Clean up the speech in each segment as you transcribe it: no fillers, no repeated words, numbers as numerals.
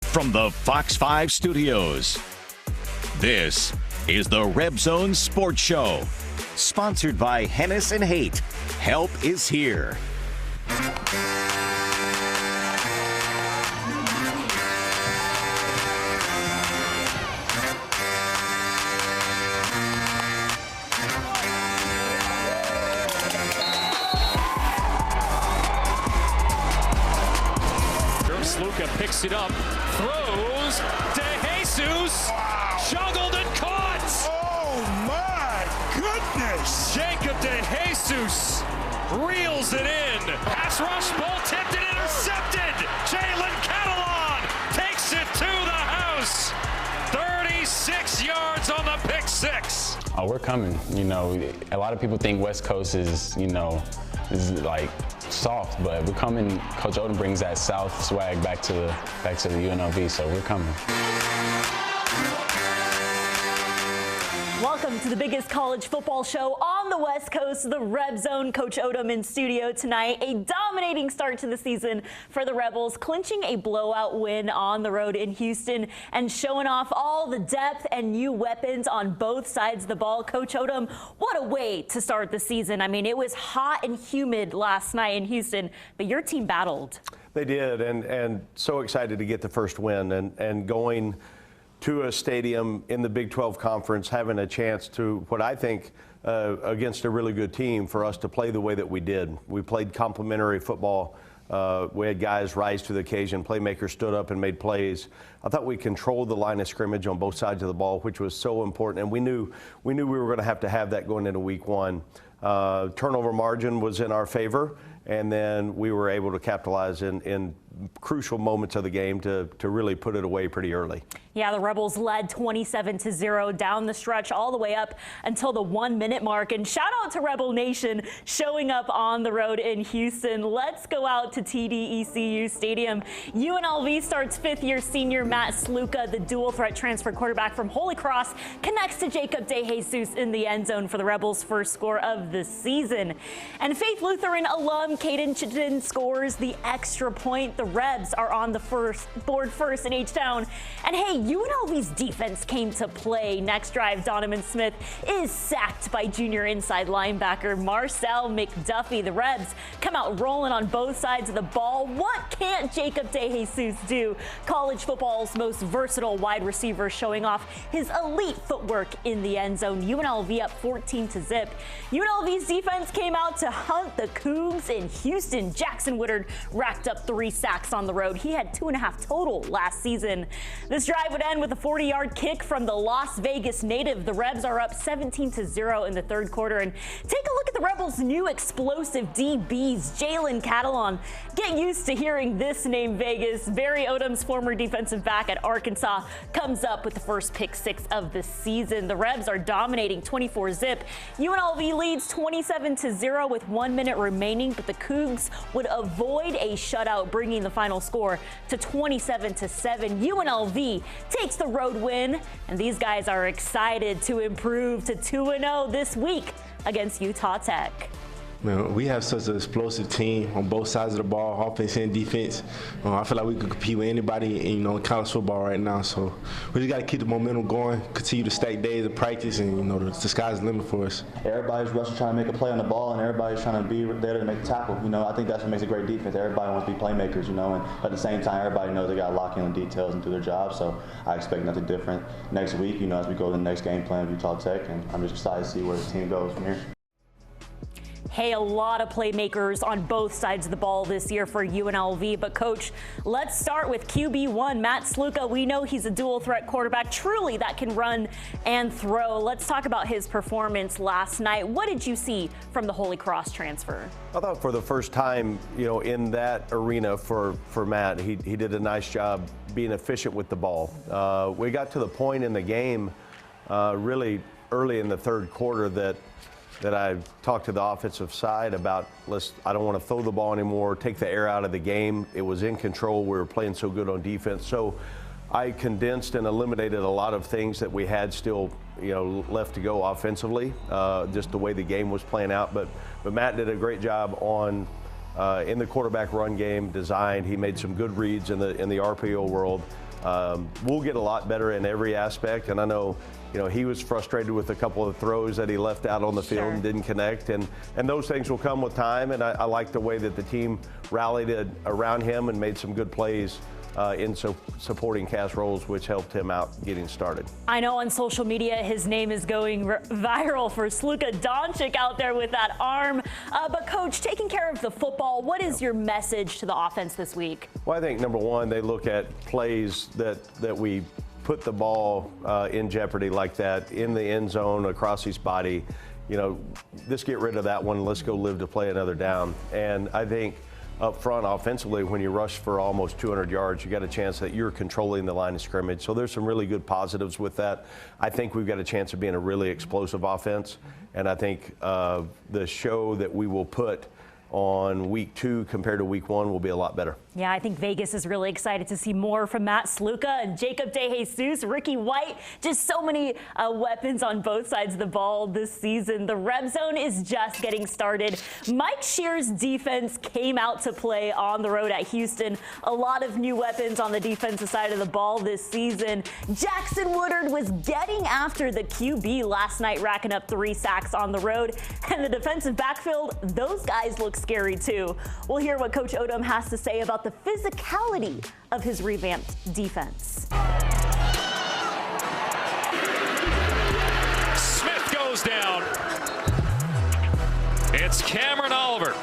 from the Fox 5 studios. This is the RebZone Sports Show, sponsored by Hennis and Haight. Help is here. Sluka picks it up, throws, DeJesus, juggled and caught! Oh my goodness! Jacob DeJesus reels it in. Pass rush, ball tipped and intercepted. Jalen Catalon takes it to the house. 36 yards on the pick six. Oh, we're coming. You know, a lot of people think West Coast is, is like soft, but we're coming. Coach Odom brings that South swag back to the UNLV, so we're coming. Welcome to the biggest college football show on the West Coast, the RebZone. Coach Odom in studio tonight. A dominating start to the season for the Rebels, clinching a blowout win on the road in Houston and showing off all the depth and new weapons on both sides of the ball. Coach Odom, what a way to start the season. I mean, it was hot and humid last night in Houston, but your team battled. They did, and so excited to get the first win and going to a stadium in the Big 12 Conference, having a chance to, what I think, against a really good team, for us to play the way that we did. We played complementary football. We had guys rise to the occasion. Playmakers stood up and made plays. I thought we controlled the line of scrimmage on both sides of the ball, which was so important. And we knew we were going to have that going into week one. Turnover margin was in our favor, and then we were able to capitalize in crucial moments of the game to really put it away pretty early. Yeah, the Rebels led 27-0 down the stretch all the way up until the 1 minute mark. And shout out to Rebel Nation showing up on the road in Houston. Let's go out to TDECU Stadium. UNLV starts fifth-year senior Matthew Sluka, the dual threat transfer quarterback from Holy Cross, connects to Jacob DeJesus in the end zone for the Rebels' first score of the season. And Faith Lutheran alum Caden Chitin scores the extra point. The Rebs are on the board first in H-Town. And hey, UNLV's defense came to play. Next drive, Donovan Smith is sacked by junior inside linebacker Marcel McDuffie. The Rebs come out rolling on both sides of the ball. What can't Jacob DeJesus do? College football's most versatile wide receiver, showing off his elite footwork in the end zone. UNLV up 14-0. UNLV's defense came out to hunt the Cougs in Houston. Jackson Woodard racked up 3 sacks on the road. He had 2.5 total last season. This drive would end with a 40-yard kick from the Las Vegas native. The Rebs are up 17-0 in the third quarter. And take a look at the Rebels' new explosive DBs, Jalen Catalon. Get used to hearing this name, Vegas. Barry Odom's former defensive back at Arkansas comes up with the first pick six of the season. The Rebs are dominating 24-0. UNLV leads 27-0 with 1 minute remaining, but the Cougs would avoid a shutout, bringing the final score to 27-7. UNLV takes the road win, and these guys are excited to improve to 2-0 this week against Utah Tech. Man, we have such an explosive team on both sides of the ball, offense and defense. I feel like we could compete with anybody in college football right now. So we just got to keep the momentum going, continue to stack days of practice, and the sky's the limit for us. Everybody's rushing, trying to make a play on the ball, and everybody's trying to be there to make the tackle. I think that's what makes a great defense. Everybody wants to be playmakers, and at the same time, everybody knows they got to lock in on details and do their job. So I expect nothing different next week. As we go to the next game plan of Utah Tech, and I'm just excited to see where the team goes from here. Hey, a lot of playmakers on both sides of the ball this year for UNLV. But, Coach, let's start with QB1, Matthew Sluka. We know he's a dual-threat quarterback, truly, that can run and throw. Let's talk about his performance last night. What did you see from the Holy Cross transfer? I thought for the first time, in that arena for Matt, he did a nice job being efficient with the ball. We got to the point in the game really early in the third quarter that I talked to the offensive side about, I don't want to throw the ball anymore, take the air out of the game. It was in control. We were playing so good on defense. So I condensed and eliminated a lot of things that we had still, left to go offensively, just the way the game was playing out. But Matt did a great job in the quarterback run game design. He made some good reads in the RPO world. We'll get a lot better in every aspect, and I know, he was frustrated with a couple of throws that he left out on the field and didn't connect, and those things will come with time, and I like the way that the team rallied around him and made some good plays in supporting cast roles, which helped him out getting started. I know on social media his name is going viral for Sluka Doncic out there with that arm. But Coach, taking care of the football, what is your message to the offense this week? Well, I think number one, they look at plays that we put the ball in jeopardy like that, in the end zone, across his body. Let's get rid of that one. Let's go live to play another down. And I think up front offensively, when you rush for almost 200 yards, you got a chance that you're controlling the line of scrimmage. So there's some really good positives with that. I think we've got a chance of being a really explosive offense. And I think the show that we will put on week 2 compared to week 1 will be a lot better. Yeah, I think Vegas is really excited to see more from Matt Sluka and Jacob DeJesus, Ricky White, just so many weapons on both sides of the ball this season. The RebZone is just getting started. Mike Shear's defense came out to play on the road at Houston. A lot of new weapons on the defensive side of the ball this season. Jackson Woodard was getting after the QB last night, racking up 3 sacks on the road. And the defensive backfield, those guys look scary too. We'll hear what Coach Odom has to say about the physicality of his revamped defense. Smith goes down. It's Cameron Oliver.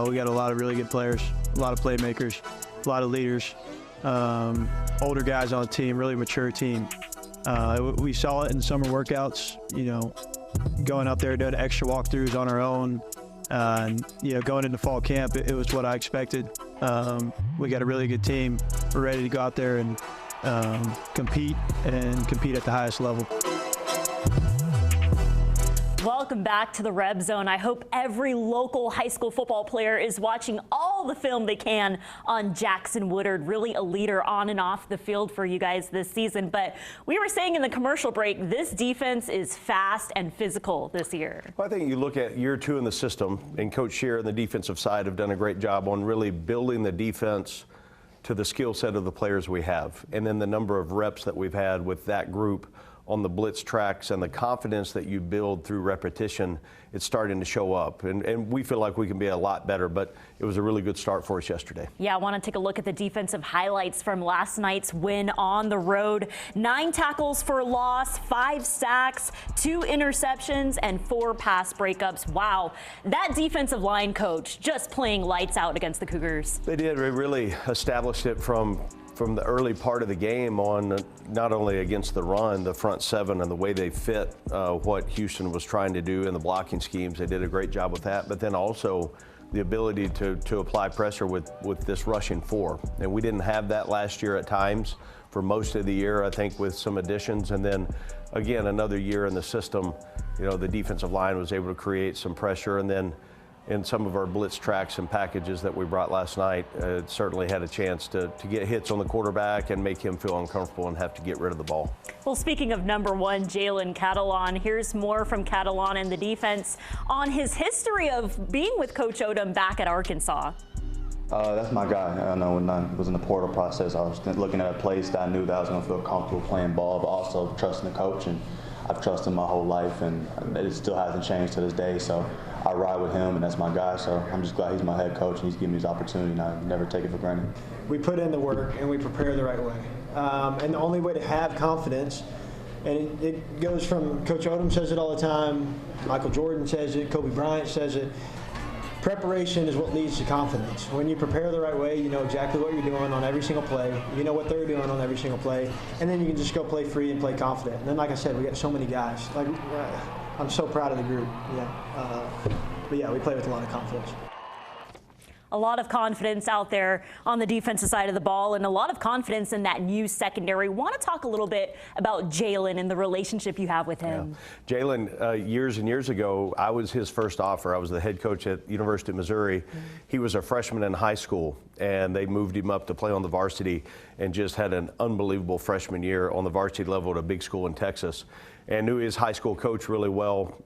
We got a lot of really good players, a lot of playmakers, a lot of leaders, older guys on the team, really mature team. We saw it in summer workouts, going out there doing extra walkthroughs on our own. Going into fall camp, it was what I expected. We got a really good team. We're ready to go out there and compete at the highest level. Welcome back to the RebZone. I hope every local high school football player is watching all the film they can on Jackson Woodard, really a leader on and off the field for you guys this season. But we were saying in the commercial break, this defense is fast and physical this year. Well, I think you look at year 2 in the system, and Coach Shear and the defensive side have done a great job on really building the defense to the skill set of the players we have. And then the number of reps that we've had with that group on the blitz tracks and the confidence that you build through repetition, it's starting to show up. And we feel like we can be a lot better, but it was a really good start for us yesterday. Yeah, I want to take a look at the defensive highlights from last night's win on the road. 9 tackles for loss, 5 sacks, 2 interceptions, and 4 pass breakups. Wow, that defensive line, Coach, just playing lights out against the Cougars. They did. They really established it from the early part of the game on not only against the run, the front 7 and the way they fit what Houston was trying to do in the blocking schemes. They did a great job with that, but then also the ability to apply pressure with this rushing 4. And we didn't have that last year at times for most of the year, I think, with some additions. And then again, another year in the system, the defensive line was able to create some pressure. And then in some of our blitz tracks and packages that we brought last night, it certainly had a chance to get hits on the quarterback and make him feel uncomfortable and have to get rid of the ball. Well, speaking of number 1, Jalen Catalon, here's more from Catalon and the defense on his history of being with Coach Odom back at Arkansas. That's my guy. I know when I was in the portal process, I was looking at a place that I knew that I was going to feel comfortable playing ball, but also trusting the coach. And I've trusted him my whole life, and it still hasn't changed to this day. So I ride with him, and that's my guy. So I'm just glad he's my head coach, and he's giving me this opportunity, and I never take it for granted. We put in the work, and we prepare the right way. And the only way to have confidence, and it goes from Coach Odom says it all the time, Michael Jordan says it, Kobe Bryant says it, preparation is what leads to confidence. When you prepare the right way, you know exactly what you're doing on every single play. You know what they're doing on every single play. And then you can just go play free and play confident. And then, like I said, we got so many guys. I'm so proud of the group. But yeah, we play with a lot of confidence. A lot of confidence out there on the defensive side of the ball, and a lot of confidence in that new secondary. Want to talk a little bit about Jalen and the relationship you have with him. Yeah. Jalen, years and years ago, I was his first offer. I was the head coach at University of Missouri. He was a freshman in high school, and they moved him up to play on the varsity and just had an unbelievable freshman year on the varsity level at a big school in Texas, and knew his high school coach really well.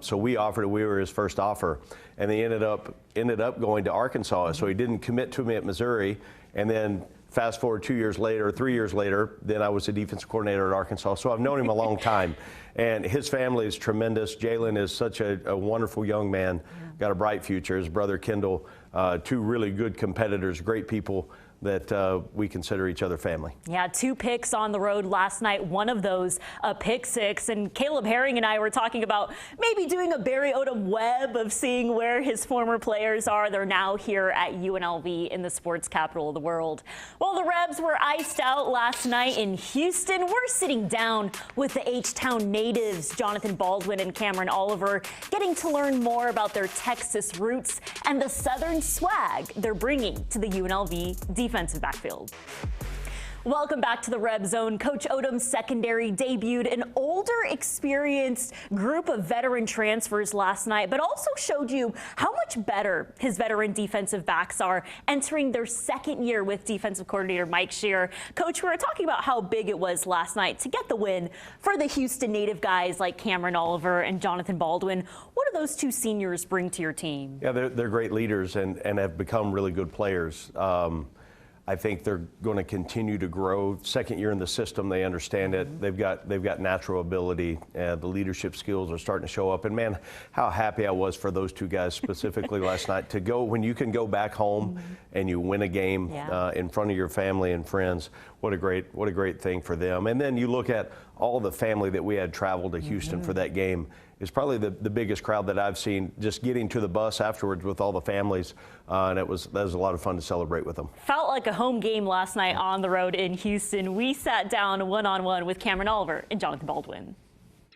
So we were his first offer, and they ended up going to Arkansas. So he didn't commit to me at Missouri, and then Fast forward 2 years later, 3 years later, then I was a defensive coordinator at Arkansas. So I've known him a long time. And his family is tremendous. Jalen is such a wonderful young man, got a bright future. His brother Kendall, two really good competitors, great people that we consider each other family. Yeah, 2 picks on the road last night, one of those a pick 6. And Caleb Herring and I were talking about maybe doing a Barry Odom web of seeing where his former players are. They're now here at UNLV in the sports capital of the world. Well, the Rebs were iced out last night in Houston. We're sitting down with the H-Town natives, Johnathan, Baldwin, and Cameron Oliver, getting to learn more about their Texas roots and the Southern swag they're bringing to the UNLV defensive backfield. Welcome back to the RebZone. Coach Odom's secondary debuted an older, experienced group of veteran transfers last night, but also showed you how much better his veteran defensive backs are entering their second year with defensive coordinator Mike Shear. Coach, we were talking about how big it was last night to get the win for the Houston native guys like Cameron Oliver and Johnathan Baldwin. What do those 2 seniors bring to your team? Yeah, they're great leaders and have become really good players. I think they're going to continue to grow. Second year in the system, they understand it. They've got natural ability. The leadership skills are starting to show up. And man, how happy I was for those 2 guys specifically last night to go when you can go back home and you win a game in front of your family and friends. What a great thing for them. And then you look at all the family that we had traveled to Houston for that game. It's probably the biggest crowd that I've seen, just getting to the bus afterwards with all the families, and that was a lot of fun to celebrate with them. Felt like a home game last night on the road in Houston. We sat down one-on-one with Cameron Oliver and Johnathan Baldwin.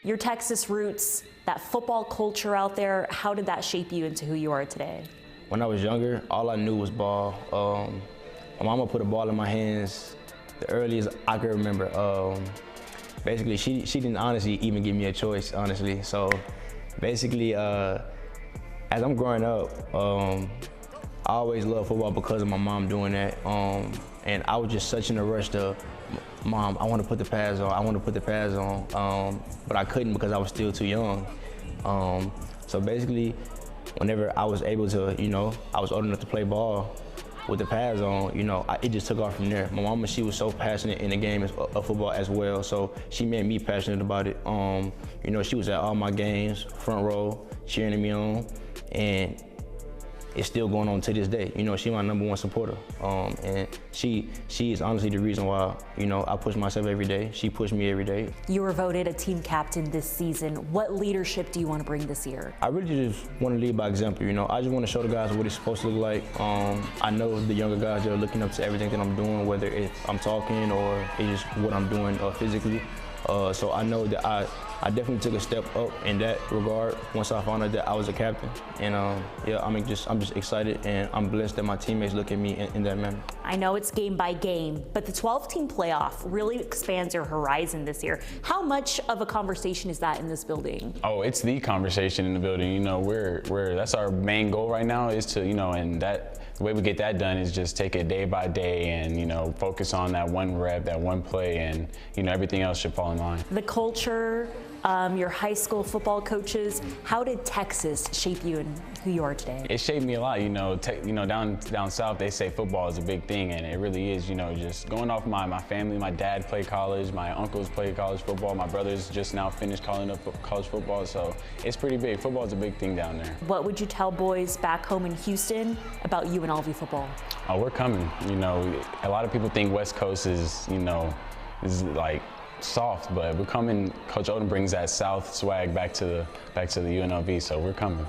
Your Texas roots, that football culture out there, how did that shape you into who you are today? When I was younger, all I knew was ball. My mama put a ball in my hands the earliest I could remember. Basically, she didn't honestly even give me a choice, honestly. So basically, as I'm growing up, I always loved football because of my mom doing that. And I was just such in a rush to, Mom, I want to put the pads on, I want to put the pads on. But I couldn't because I was still too young. So basically, whenever I was able to, I was old enough to play ball with the pads on, it just took off from there. My mama, she was so passionate in the game of football as well, so she made me passionate about it. She was at all my games, front row, cheering me on, and it's still going on to this day. She my #1 supporter, and she is honestly the reason why, I push myself every day. She pushed me every day. You were voted a team captain this season. What leadership do you want to bring this year? I really just want to lead by example. I just want to show the guys what it's supposed to look like. I know the younger guys, they're looking up to everything that I'm doing, whether it's I'm talking or it's just what I'm doing physically. So I know that I definitely took a step up in that regard once I found out that I was a captain. And I'm just excited, and I'm blessed that my teammates look at me in that manner. I know it's game by game, but the 12-team playoff really expands your horizon this year. How much of a conversation is that in this building? Oh, it's the conversation in the building. We're that's our main goal right now is to, and that the way we get that done is just take it day by day and, focus on that one rep, that one play, and, everything else should fall in line. The culture, your high school football coaches, how did Texas shape you and who you are today? It shaped me a lot. Down south, they say football is a big thing, and it really is. Just going off my family, my dad played college, my uncles played college football, my brothers just now finished calling up college football, so it's pretty big. Football is a big thing down there. What would you tell boys back home in Houston about UNLV football? Oh, we're coming. A lot of people think West Coast is like soft, but we're coming. Coach Odom brings that South swag back to the UNLV, so we're coming.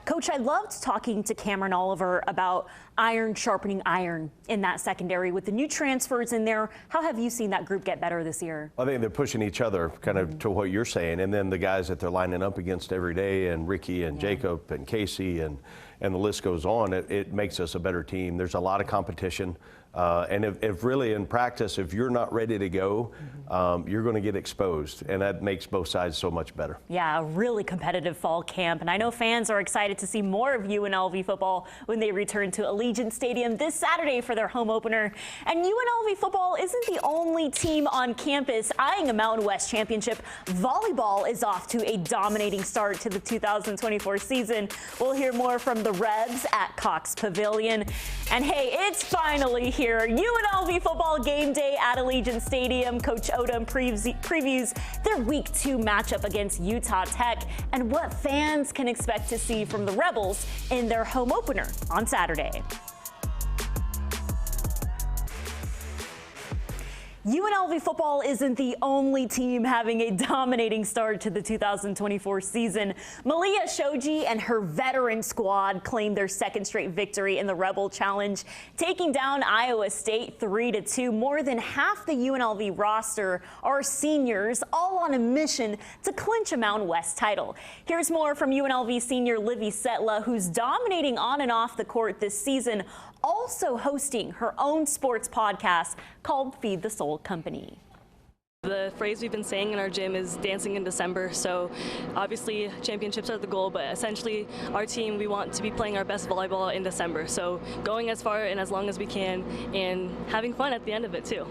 Coach, I loved talking to Cameron Oliver about iron sharpening iron in that secondary. With the new transfers in there, how have you seen that group get better this year? I think they're pushing each other kind of to what you're saying, and then the guys that they're lining up against every day, and Ricky and Jacob and Casey and the list goes on. It makes us a better team. There's a lot of competition. And if really in practice, if you're not ready to go, you're going to get exposed, and that makes both sides so much better. Yeah, a really competitive fall camp, and I know fans are excited to see more of UNLV football when they return to Allegiant Stadium this Saturday for their home opener. And UNLV football isn't the only team on campus eyeing a Mountain West championship. Volleyball is off to a dominating start to the 2024 season. We'll hear more from the Rebs at Cox Pavilion. And hey, it's finally here. UNLV football game day at Allegiant Stadium. Coach Odom previews their Week 2 matchup against Utah Tech and what fans can expect to see from the Rebels in their home opener on Saturday. UNLV football isn't the only team having a dominating start to the 2024 season. Malia Shoji and her veteran squad claimed their second straight victory in the Rebel Challenge, taking down Iowa State 3-2. More than half the UNLV roster are seniors, all on a mission to clinch a Mountain West title. Here's more from UNLV senior Livy Setla, who's dominating on and off the court this season, also hosting her own sports podcast called Feed the Soul Company. The phrase we've been saying in our gym is dancing in December, so obviously championships are the goal, but essentially our team, we want to be playing our best volleyball in December, so going as far and as long as we can and having fun at the end of it too.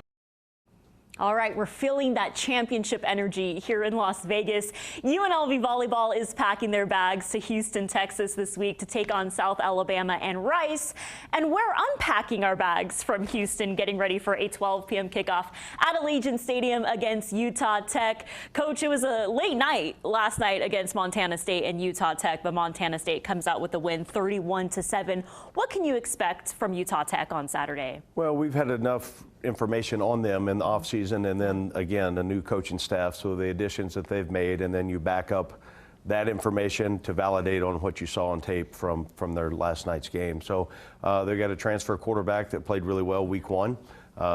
All right, we're feeling that championship energy here in Las Vegas. UNLV volleyball is packing their bags to Houston, Texas this week to take on South Alabama and Rice. And we're unpacking our bags from Houston, getting ready for a 12 p.m. kickoff at Allegiant Stadium against Utah Tech. Coach, it was a late night last night against Montana State and Utah Tech, but Montana State comes out with the win 31-7. What can you expect from Utah Tech on Saturday? Well, we've had enough information on them in the offseason, and then again a new coaching staff, so the additions that they've made, and then you back up that information to validate on what you saw on tape from their last night's game. So they got a transfer quarterback that played really well week 1.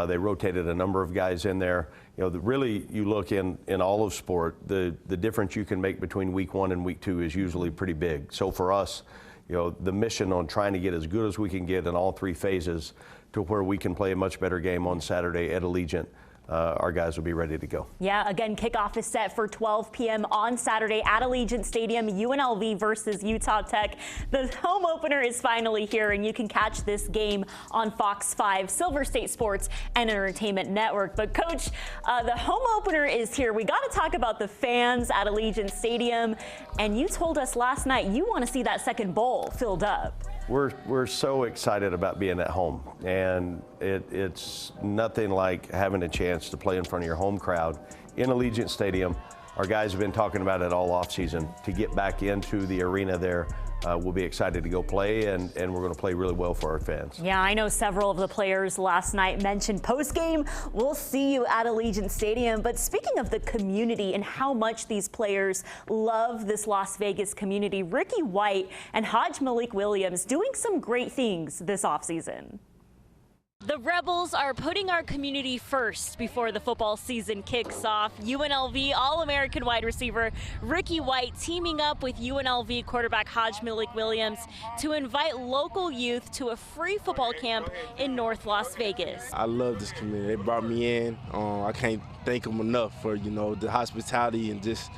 They rotated a number of guys in there. You know, really, you look in all of sport, the difference you can make between week 1 and week 2 is usually pretty big. So for us, you know, the mission on trying to get as good as we can get in all 3 phases to where we can play a much better game on Saturday at Allegiant. Our guys will be ready to go. Yeah, again, kickoff is set for 12 p.m. on Saturday at Allegiant Stadium, UNLV versus Utah Tech. The home opener is finally here, and you can catch this game on Fox 5, Silver State Sports and Entertainment Network. But, Coach, the home opener is here. We got to talk about the fans at Allegiant Stadium, and you told us last night you want to see that second bowl filled up. We're so excited about being at home, and it's nothing like having a chance to play in front of your home crowd in Allegiant Stadium. Our guys have been talking about it all offseason to get back into the arena there. We'll be excited to go play, and we're going to play really well for our fans. Yeah, I know several of the players last night mentioned post-game, we'll see you at Allegiant Stadium. But speaking of the community and how much these players love this Las Vegas community, Ricky White and Hajj Malik Williams doing some great things this offseason. The Rebels are putting our community first before the football season kicks off. UNLV All-American wide receiver Ricky White teaming up with UNLV quarterback Hajj Malik Williams to invite local youth to a free football camp in North Las Vegas. I love this community. They brought me in. I can't thank them enough for, you know, the hospitality and just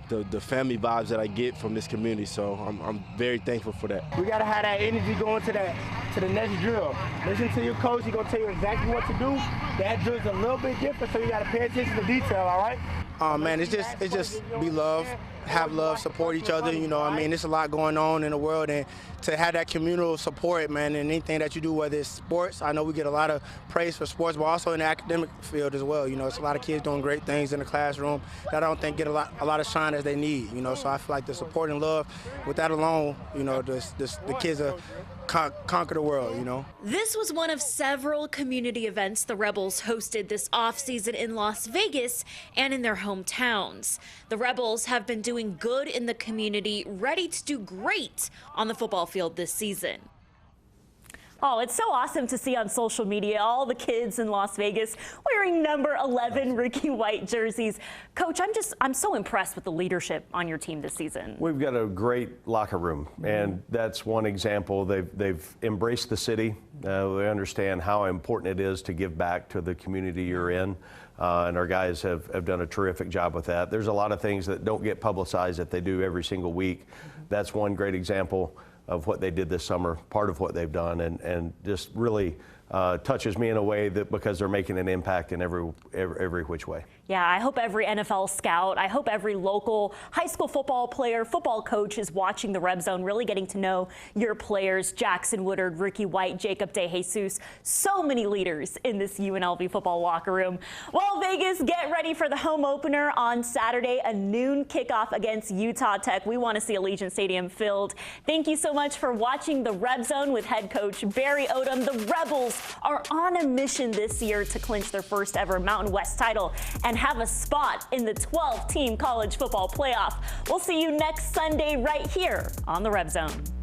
the family vibes that I get from this community, so I'm very thankful for that. We gotta have that energy going to the next drill. Listen to your coach, he's gonna tell you exactly what to do. That drill's a little bit different, so you gotta pay attention to detail, all right? Oh man, it's just be love, have love, support each other, you know what I mean? There's a lot going on in the world, and to have that communal support, man, in anything that you do, whether it's sports, I know we get a lot of praise for sports, but also in the academic field as well. You know, it's a lot of kids doing great things in the classroom that I don't think get a lot of shine as they need, you know, so I feel like the support and love, with that alone, you know, the kids are conquer the world, you know. This was one of several community events the Rebels hosted this offseason in Las Vegas and in their hometowns. The Rebels have been doing good in the community, ready to do great on the football field this season. Oh, it's so awesome to see on social media all the kids in Las Vegas wearing number 11 Ricky White jerseys. Coach, I'm so impressed with the leadership on your team this season. We've got a great locker room, and that's one example. They've embraced the city. They understand how important it is to give back to the community you're in, and our guys have done a terrific job with that. There's a lot of things that don't get publicized that they do every single week. That's one great example of what they did this summer, part of what they've done, and just really touches me in a way that because they're making an impact in every which way. Yeah, I hope every NFL scout, I hope every local high school football player, football coach is watching the RebZone, really getting to know your players, Jackson Woodard, Ricky White, Jacob DeJesus, so many leaders in this UNLV football locker room. Well, Vegas, get ready for the home opener on Saturday, a noon kickoff against Utah Tech. We want to see Allegiant Stadium filled. Thank you so much for watching the RebZone with head coach Barry Odom. The Rebels are on a mission this year to clinch their first ever Mountain West title and have a spot in the 12-team college football playoff. We'll see you next Sunday right here on the RebZone.